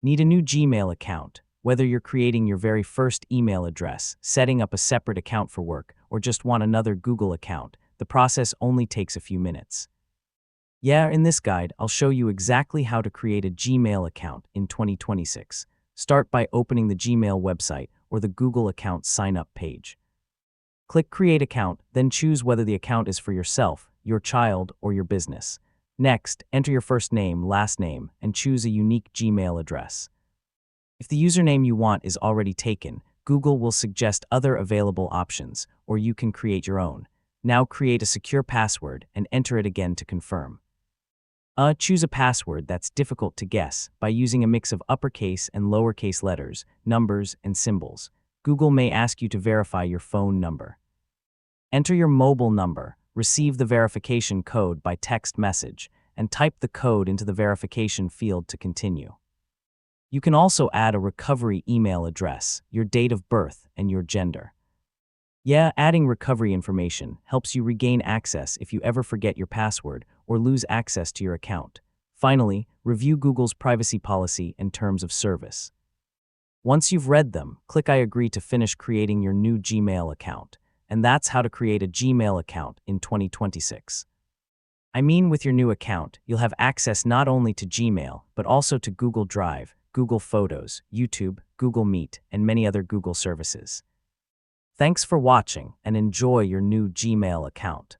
Need a new Gmail account? Whether you're creating your very first email address, setting up a separate account for work, or just want another Google account, the process only takes a few minutes. In this guide, I'll show you exactly how to create a Gmail account in 2026. Start by opening the Gmail website or the Google account sign-up page. Click Create Account, then choose whether the account is for yourself, your child, or your business. Next, enter your first name, last name, and choose a unique Gmail address. If the username you want is already taken, Google will suggest other available options, or you can create your own. Now create a secure password and enter it again to confirm. Choose a password that's difficult to guess by using a mix of uppercase and lowercase letters, numbers, and symbols. Google may ask you to verify your phone number. Enter your mobile number, receive the verification code by text message, and type the code into the verification field to continue. You can also add a recovery email address, your date of birth, and your gender. Adding recovery information helps you regain access if you ever forget your password or lose access to your account. Finally, review Google's privacy policy and terms of service. Once you've read them, click I agree to finish creating your new Gmail account. And that's how to create a Gmail account in 2026. With your new account, you'll have access not only to Gmail, but also to Google Drive, Google Photos, YouTube, Google Meet, and many other Google services. Thanks for watching and enjoy your new Gmail account.